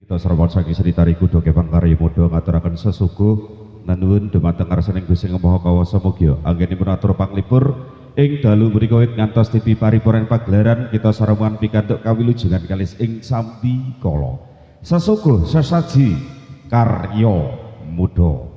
Kita sarwa saking Sri Tari Kudo Kepang Karya Muda ngaturaken sesuguh nanuwun dumateng ngarsaning Gusti Maha Kawasa Mugya anggenipun atur panglipur ing dalu punika wit ngantos tipi paripurna pagelaran kita sarwangan pikantuk kawilujengan kalis ing sambi kala sesuguh sesaji karya muda.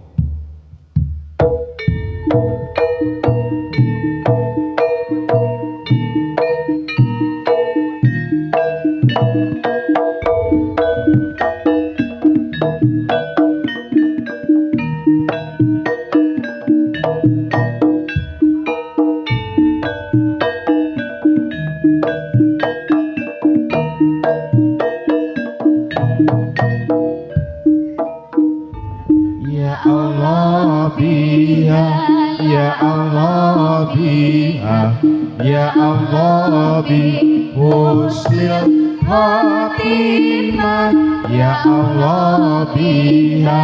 Ya Allah bi husnil khotimah ya Allah biha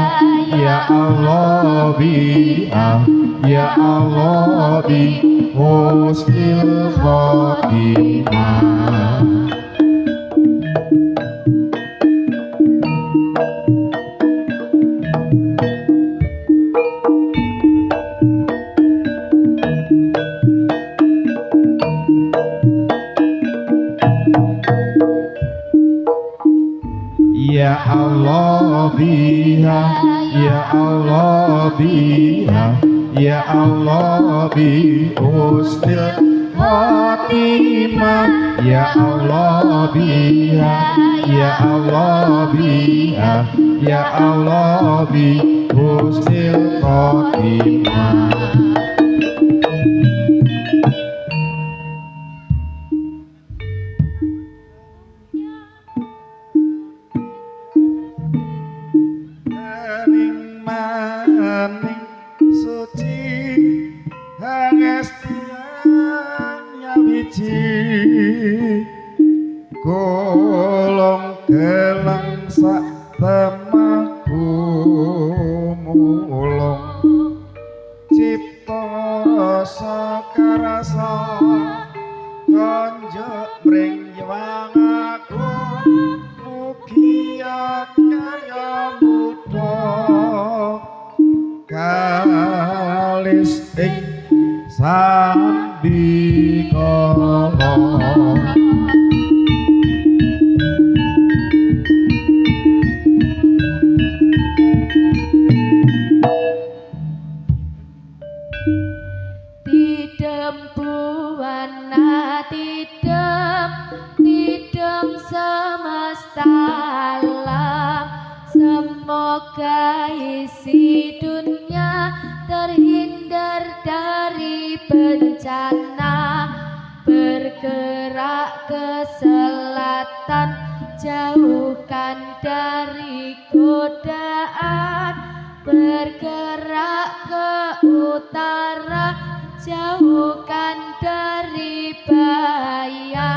ya Allah biha ya Allah bi husnil khotimah. Ya Allah biha ya Allah biha ya Allah bi husnil khotimah ya Allah biha ya Allah biha ya Allah bi husnil khotimah. Golong gelang sak temaku mulung cipta rasa karasa konjok mring nyuwang aku mugi karya muda kalis ing sambi kala. Tidem semesta alam, semoga isi dunia terhindar dari bencana. Bergerak ke selatan, jauhkan dari godaan. Bergerak ke utara, jauhkan dari bahaya.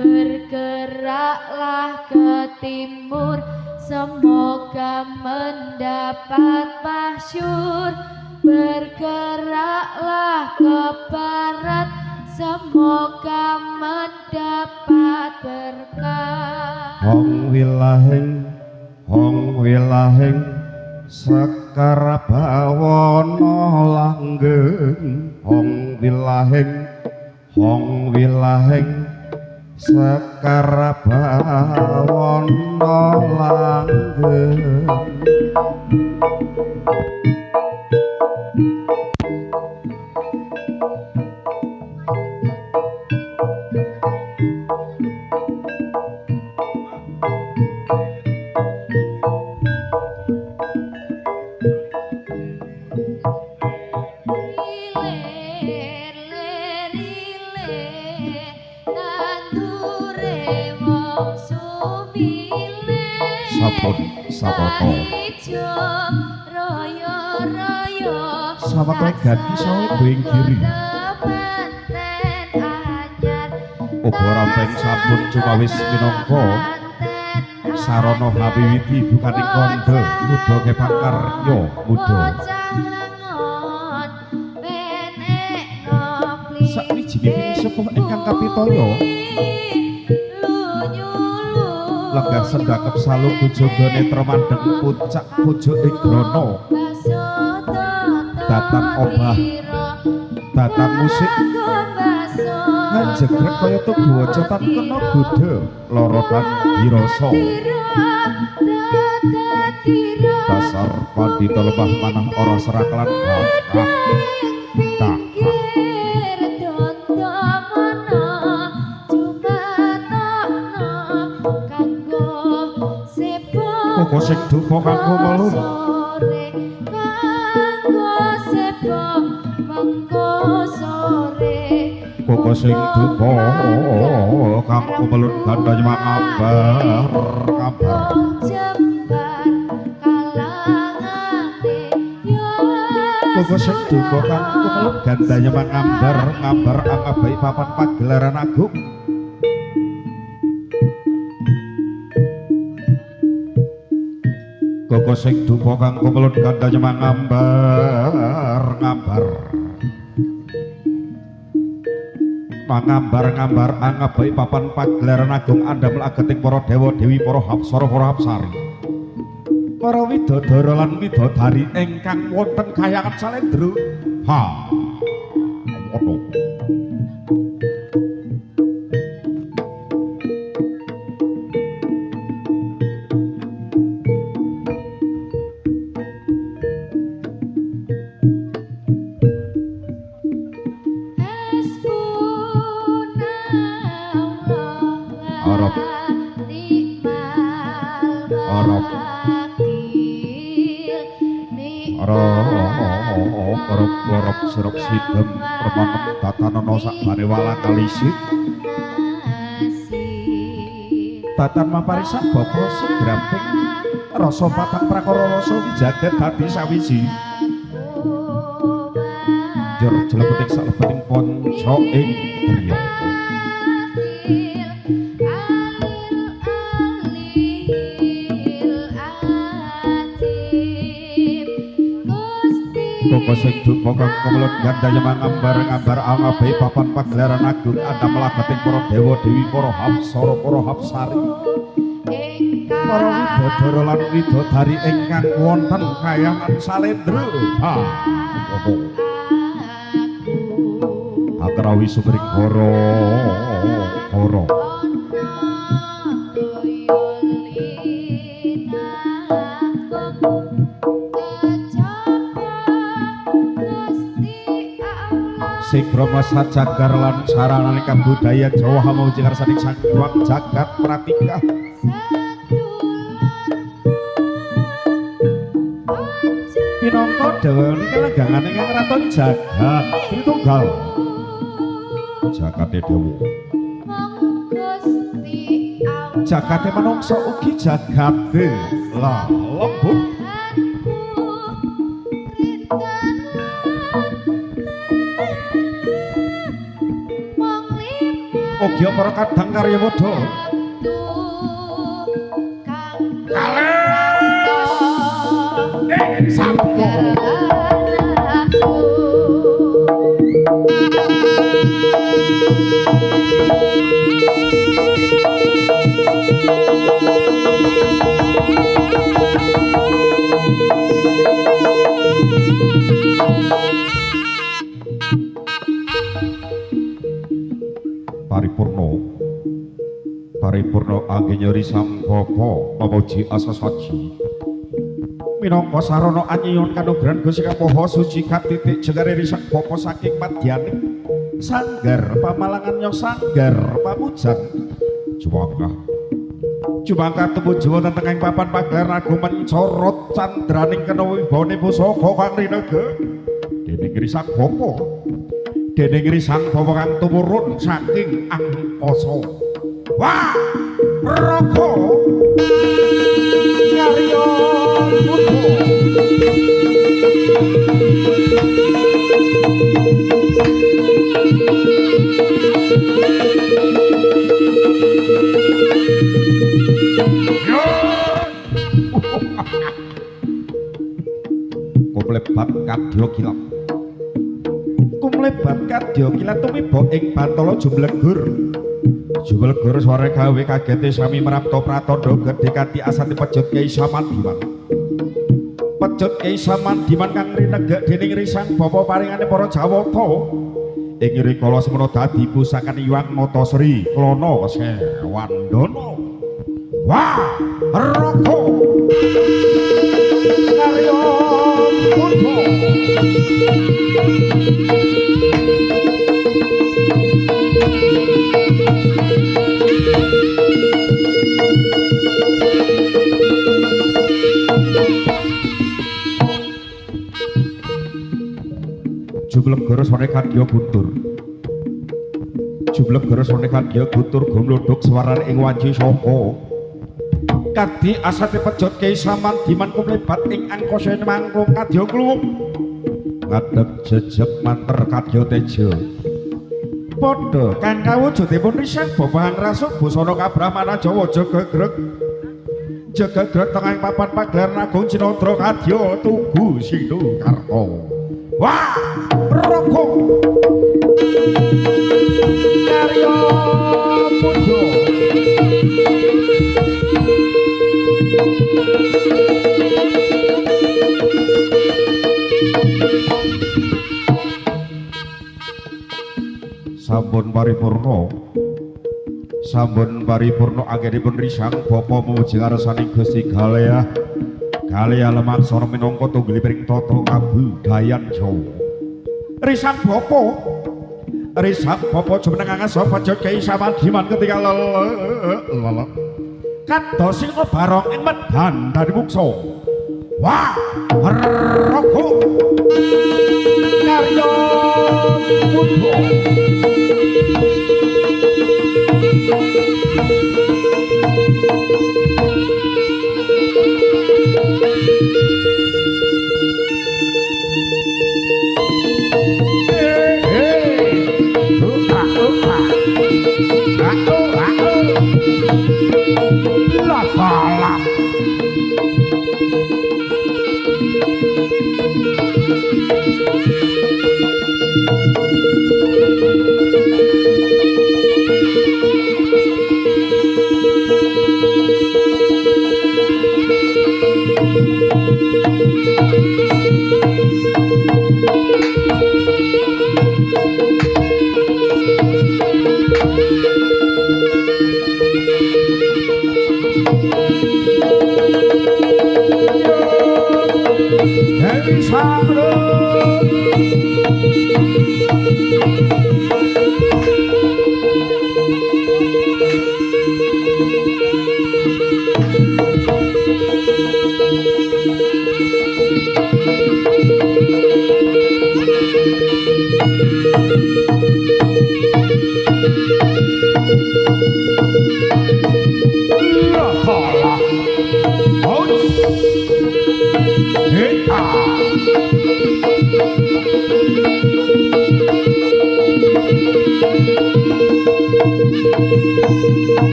Bergeraklah ke timur, semoga mendapat masyhur. Bergeraklah ke barat, semoga mendapat berkah. Hong wilahing Sekar bawana langgeng. Hong wilahing Sekar bawana langgeng. Sama ganti soe doing kiri. Opo rampeng sampun cumawis minangka sarana habiwiti bukaning kandha muda kepang karya muda. Sakwijining sepuh ingkang kapitaya lenggah sendakep salu bojogo netra mandeng puncak pucuk ing grana datan obah datan musik ngajegrek kaya tugu wacotan kena gudha lorotan dirasa dasar pandita lemah manah ora serakalan kakah kakah koko sing duka kanggo melur koko sing duka kanggo melur gandanya mangambar kabar koko sing duka kanggo melur gandanya mangambar ngabar angabai papan pagelaran agung koko sing duka kanggo melur gandanya mangambar ngabar mangambar-ngambar angabai papan pagelaran agung andamel ageting para dewa dewi para hapsara para hapsari para widodara lan widodari ingkang wonten kayangan salendra ha ono Orop sirok sidem permonen tatanono sakbane wala kalisik tatan maparisak bapa segramping rasa patang prakara rasa wijagat dadi sawiji njur jlebeting salebeting panca ing griya koko sing duka kanggo melur gandaya mangambar-ngambar angabai papan pagelaran agung andamel ageting para dewa dewi para hapsara para hapsari para widodara lan widodari ingkang wonten kayangan salendra ha akrawi sumring hara hara Sigra mlesat jagar lan sarananing kabudayaan Jawa hamuji karsaning sang hyang jagat pratika pinangka dewa niki lenggangane ing kraton jagat Tritunggal jagate dewa jagate manungsa ugi jagate la lembut ugi para kadang karya modha kalih sampun paripurna anggenyori sang bapa pamuji asa saji minangka sarana anyuwun kanugrahan Gusti Kang Maha Suci katitik jengarane sang bapa saking madyaning sanggar pamalangan nyong sanggar pamujan Jumangkah tumuju wonten tengahing papan pagelaran agung mencorot candraning kena wibawane pusaka kang rinega dening risang bapa kang tumurun saking angkasa wah raka nyarya buddha kumlebat kadya kilat tumiba ing Bantala Jumblegur Jubel gur sore gawe kagete sami merapto pratandha gedhe kanthi asati pejut Kyai Samandiman. Pejut Kyai Samandiman kang rinegak dening risang bapa paringane para Jawata. Ing rikala semana dadi pusakaning Hyang Natasri Klana Sewandana. Wah, roko. Karya Buddha. Jublek goro sone kadya guntur. Jublek goro sone kadya guntur gumludhuk swarane ing wanci saka. Kadhi asate pejot Kyai Samandiman kumlebat ing angkasa mangkung kadya kluwung. Ngadeg jejeg manter kadya teja. Padha kang kawujudipun risang bobahang rasuk busana kabramana Jawa Jagagreg. Jagagreg tengahing papan pagelaran agung Cinandra kadya tugu Sinokarta. Wah, roko karya Buddha. Sampun paripurna anggenipun risang bapa memuji ngarsaning Gusti Galea lemaksana minangka tunggiliping tata kabudayan Jawa. Risang bapa jumeneng angasa pejot Kyai Samandiman ketika lele kados singa barong ing medan dari muksa. Wah, roko karya Buddha.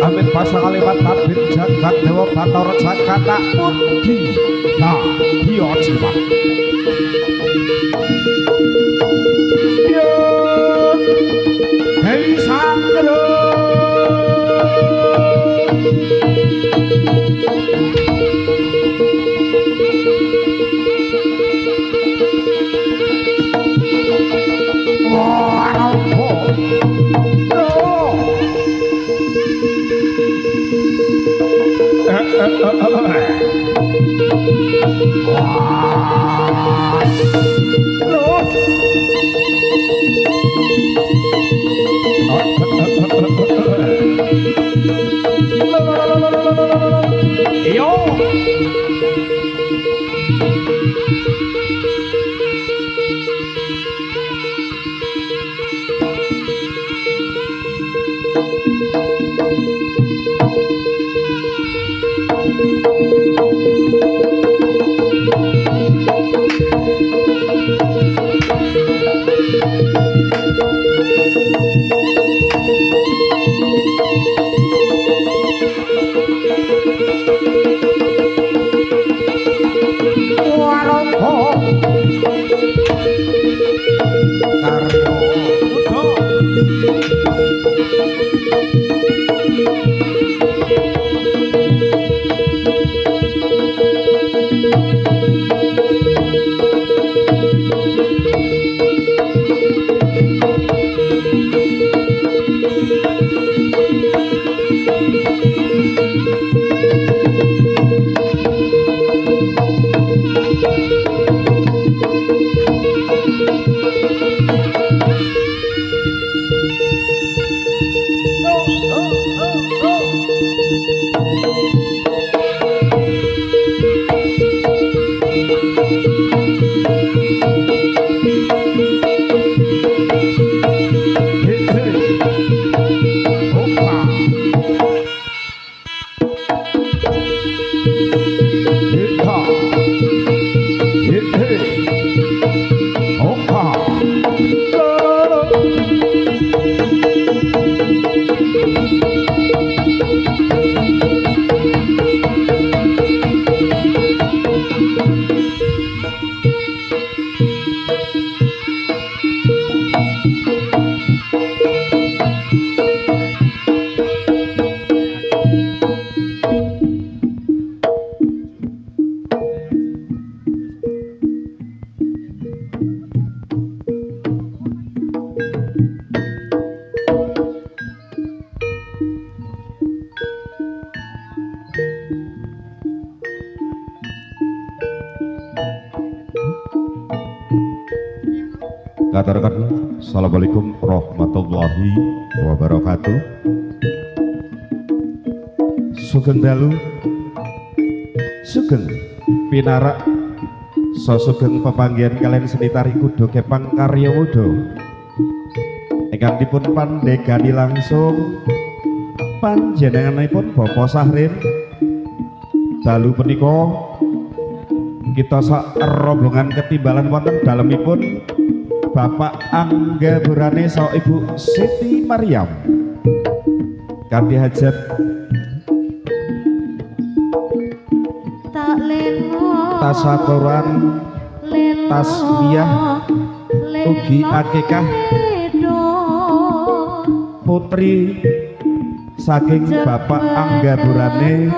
Amit pasang kalimat tabir jagat dewa bator jakata mudi nah dia jiwa hei sangro Ngaturaken Assalamualaikum warahmatullahi wabarakatuh. Sugeng dalu, sugeng pinarak, sugeng pepanggihan kalian seni tari kuda Kepang Karya Muda ingkang dipun pandegani langsung panjenenganipun Bapak Sahrin. Dalu punika kita sak rombongan ketimbalan wonten dalemipun Bapak Angga Burane saha Ibu Siti Maryam kanthi hajat tasyakuran tasbiyah ugi akikah putri saking Bapak Angga Burane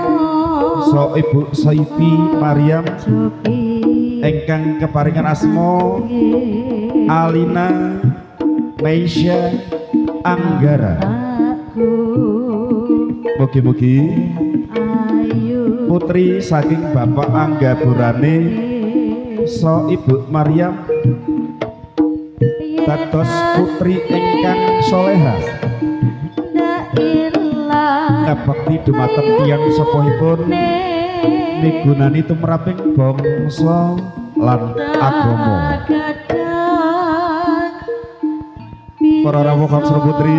saha Ibu Siti Maryam ingkang keparingan asma Alina Meisya Anggara. Mugi-mugi putri saking Bapak Angga Burane saha Ibu Maryam dados putri ingkang soleha ngabekti dumateng tiyang sepuhipun migunani tumraping bangsa lan agama. Para rawuh Kamsra Putri,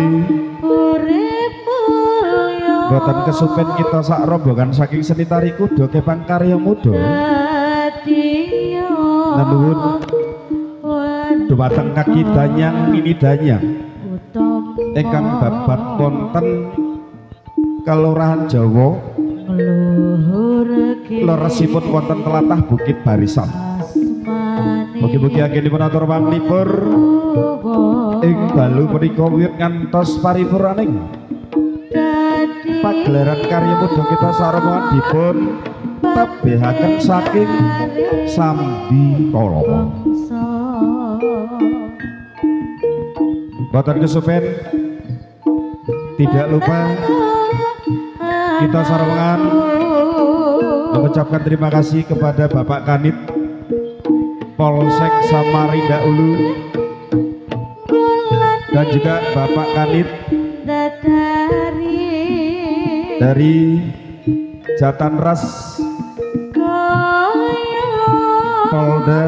boten kesupen kita sak rombongan saking seni tari kuda Kepang Karya Muda nuwun dumateng kaki danyang mini danyang ingkang babat wonten Kelurahan Jawa leresipun wonten tlatah Bukit Barisan. Mugi-mugi anggenipun atur pamlipur ing dalu punika wiwit ngantos paripurnaning pagelaran karya muda kita sarombongan dipun tabehaken saking Sambi Kala. Boten kesupen tidak lupa kita sarombongan mengucapkan terima kasih kepada Bapak Kanit Polsek Samarinda Ulu dan juga Bapak Kanit dari Jatanras Polda,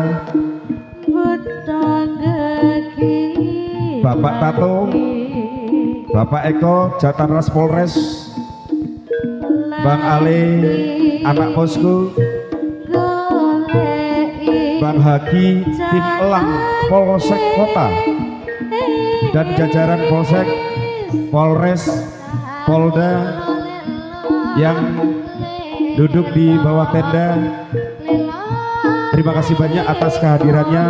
Bapak Tato, Bapak Eko Jatanras Polres, Bang Ale anak posku, Bang Haki tim Elang Polsek Kota dan jajaran Polsek, Polres, Polda yang duduk di bawah tenda. Terima kasih banyak atas kehadirannya.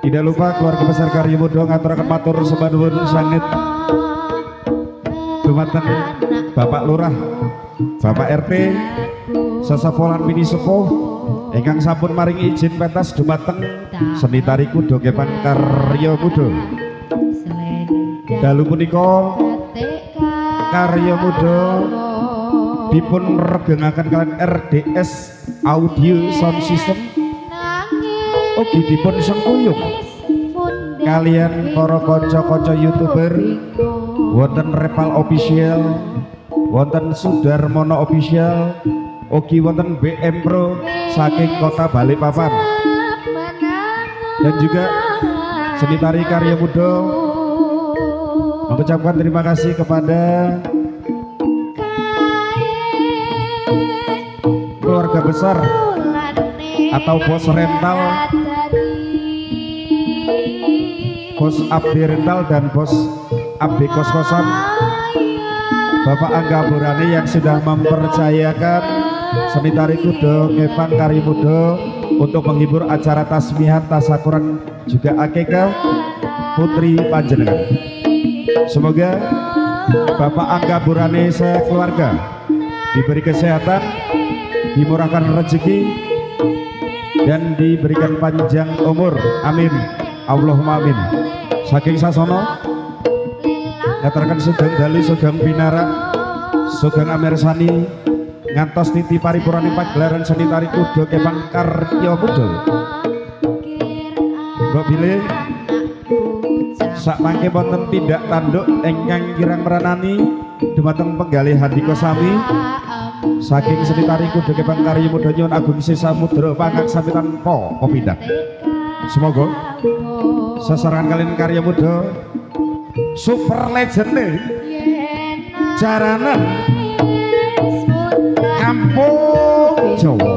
Tidak lupa keluarga besar Karya Muda ngaturaken matur sembah nuwun sanget dumateng Bapak Lurah, Bapak RT, sesepuhan bini sepuh ingkang sampun maringi izin pentas dumateng seni tari kuda Kepang Karya Muda. Dalu punika Karya Muda dipun regengaken kalian RDS Audio Sound System ugi dipun sengkuyung kalian para kanca-kanca YouTuber wonten Repal Official, wonten Sudarmono Official, ugi wonten BM Pro saking kota Balikpapan dan juga seni tari Karya Muda mengucapkan terima kasih kepada keluarga besar atau bos rental, bos Abdi Rental dan bos Abdi Kos-Kosan, Bapak Angga Burane yang sudah mempercayakan seni tari kuda Kepang Karya Muda untuk menghibur acara tasmihan tasyakuran juga akikah putri panjenengan. Semoga Bapak Angga Burane sekeluarga diberi kesehatan, dimurahkan rezeki dan diberikan panjang umur, amin Allahumma amin. Saking sasono ngaturaken sugeng dalu sugeng pinarak sugeng amirsani ngantos titi paripurnaning pagelaran seni tari kuda Kepang Karya Muda. Mbok bilih sak mangke wonten tindak tanduk ingkang kirang meranani dumateng penggalih Handika Sami saking seni tari kudu kepang karya muda nyuwun agung sisa mudra pangaksami tanpa pepindhan. Semoga sasaran kalian karya muda super legend jaranan kampung Jawa.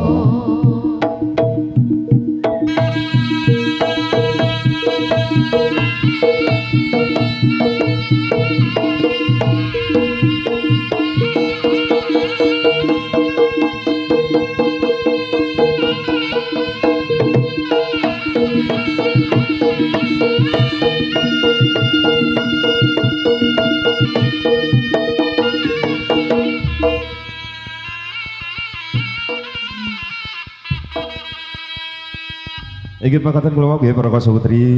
Iki pakatan kula nggih para Kasawutri.